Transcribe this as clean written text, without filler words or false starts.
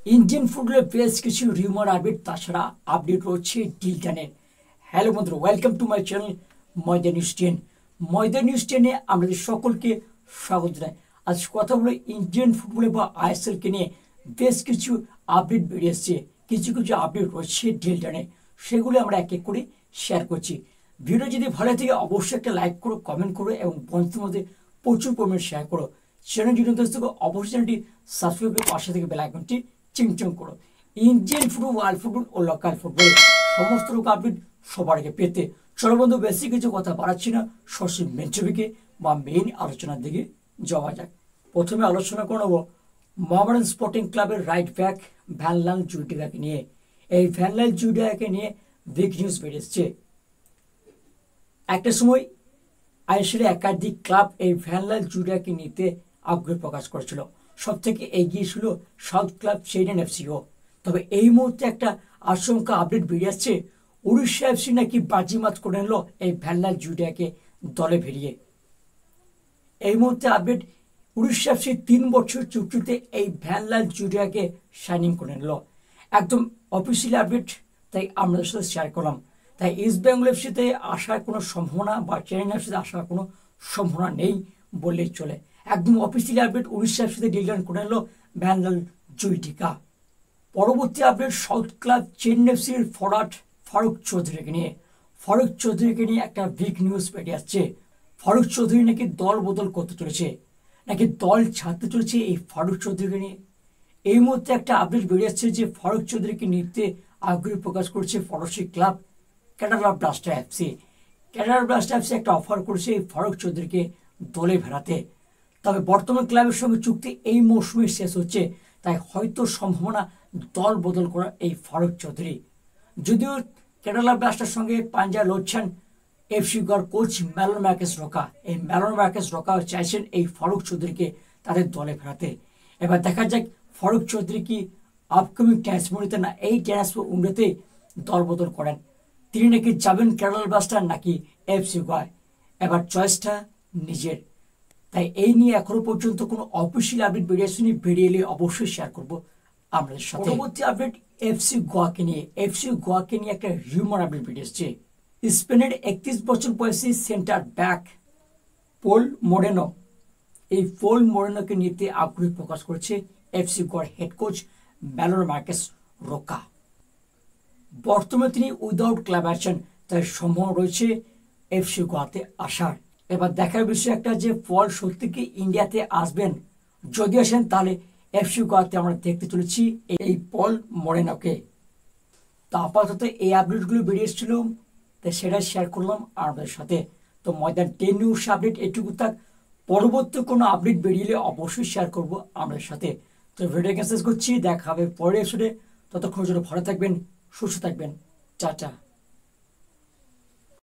Indian ফুটবলের বেশ কিছু রিউমার আপডেট তাছাড়া আপডেট রয়েছে ডিলটানের। হ্যালো বন্ধুরা, ওয়েলকাম টু মাই চ্যানেল ময়দা নিউজ 10। ময়দা নিউজ 10-এ আমাদের সকলকে স্বাগত জানাই। আজ কথা বলে ইন্ডিয়ান ফুটবলে বা আইএসএলকে নিয়ে বেশ কিছু আপডেট বেরিয়ে এসছে। কিছু কিছু আপডেট রয়েছে ডিলটানে, সেগুলো আমরা এক এক করে শেয়ার করছি। ভিডিও যদি ভালো থাকে অবশ্যই একটা লাইক করো, কমেন্ট করো এবং বন্ধুদের মধ্যে প্রচুর পরিমাণে শেয়ার করো। চ্যানেল যদি অবশ্যই চ্যানেলটি সাবস্ক্রাইব করে পাশে থেকে বেল আইকনটি চিংচং করো। ইন্ডিয়ান ফুটবল, ওয়ার্ল্ড ফুটবল ও লোকাল ফুটবল সমস্ত রকম আপডেট সবার আগে পেতে চলো বন্ধু, বেশি কিছু কথা বাড়াচ্ছি না, সরাসরি মেন টপিকে বা মেইন আলোচনার দিকে যাওয়া যাক। প্রথমে আলোচনা করব মোহামেডান স্পোর্টিং ক্লাবের রাইট ব্যাক ভ্যানলাল জুডিগাকে নিয়ে। এই ভ্যানলাল জুডিগাকে নিয়ে বিগ নিউজ বেরিয়েছে। একটা সময় আইএসএল একাধিক ক্লাব এই ভ্যানলাল জুডিগাকে নিতে আগ্রহ প্রকাশ করেছিল। সব থেকে এগিয়ে ছিল সাউথ ক্লাব চেন্নাই এফসিও। তবে এই মুহূর্তে একটা আশঙ্কা আপডেট বেরিয়ে আসছে, উড়িষ্যা এফসি নাকি বাজিমাত করে নিল এই ভ্যানলাল জুডিগাকে দলে ভিড়িয়ে। এই মুহূর্তে আপডেট, উড়িষ্যা এফসি 3 বছর চুক্তিতে এই ভ্যানলাল জুডিগাকে সাইনিং করে নিল। একদম অফিসিয়াল আপডেট, তাই আপনাদের সাথে শেয়ার করলাম। তাই ইস্ট বেঙ্গল এফসিতে আসার কোনো সম্ভাবনা বা চেন্নাই এফসিতে আসার কোনো সম্ভাবনা নেই বললেই চলে। একদম অফিসিয়াল আপডেট, উড়িষ্যা এফসিতে ডিল ডান করে নিল ভ্যানলাল জুডিগা। পরবর্তী আপডেট সাউথ ক্লাব চেন্নাই এফসির ফরওয়ার্ড ফারুক চৌধুরীকে নিয়ে। ফারুক চৌধুরীকে নিয়ে একটা বিগ নিউজ বেরিয়ে আসছে। ফারুক চৌধুরী নাকি দল বদল করতে চলেছে, নাকি দল ছাড়তে চলেছে এই ফারুক চৌধুরীকে নিয়ে। এই মুহূর্তে একটা আপডেট বেরিয়ে আসছে যে ফারুক চৌধুরীকে নিতে আগ্রহ প্রকাশ করছে ফরাসি club Kerala blaster FC. Kerala blaster FC একটা অফার করেছে এই ফারুক চৌধুরীকে দলে ফেরাতে। তবে বর্তমান ক্লাবের সঙ্গে চুক্তি এই মৌসুমে শেষ হচ্ছে, তাই হয়তো সম্ভাবনা দল বদল করা এই ফারুক চৌধুরী। যদিও কেরালা ব্লাস্টার সঙ্গে পাঞ্জা লড়ছেন এফসি গোয়ার কোচ ম্যালোন মার্কেস রকা। এই ম্যালোন মার্কেস রকা চাইছেন এই ফারুক চৌধুরীকে তাদের দলে ফেরাতে। এবার দেখা যাক ফারুক চৌধুরী কি আপকামিং ট্রান্সফারিতে না এই ট্রান্সফার উন্নতে দল বদল করেন। তিনি নাকি যাবেন কেরালা ব্লাস্টার নাকি এফসি গোয়ায়, এবার চয়েসটা নিজের। তাই এই নিয়ে এখনো পর্যন্ত কোনো অফিসিয়াল আপডেট বেরিয়ে আসেনি, বেরিয়ে এলে অবশ্যই শেয়ার করবো আমাদের সাথে। পরবর্তী আপডেট এফসি গোয়াকে নিয়ে। এফসি গোয়াকে নিয়ে একটা রিউমার আপডেট বেরিয়ে এসছে। স্পেনের 31 বছর বয়সী সেন্টার ব্যাক পোল মোরেনো, এই পোল মোরেনোকে নিতে আগ্রহ প্রকাশ করেছে এফসি গোয়ার head coach Manolo Marquez Roca. বর্তমানে তিনি উইদাউট ক্লাব আছেন, তাই সম্ভাবনা রয়েছে এফসি গোয়াতে আসার। এবার দেখার বিষয় একটা যে পল সত্যি কি ইন্ডিয়াতে আসবেন, যদি আসেন তাহলে এফসি গোয়াতে আমরা দেখতে চলেছি এই পল মোরেনোকে। তো আপাতত এই আপডেটগুলো বেরিয়ে এসেছিল, তাই সেটা শেয়ার করলাম আপনাদের সাথে। তো ময়দান 10 নিউজ আপডেট এটুকু থাক। পরবর্তী কোনো আপডেট বেরিয়ে অবশ্যই শেয়ার করবো আপনাদের সাথে। তো ভিডিও শেষ করছি, দেখা হবে পরের এপিসোডে। ততক্ষণ জন্য ভালো থাকবেন, সুস্থ থাকবেন, টাটা।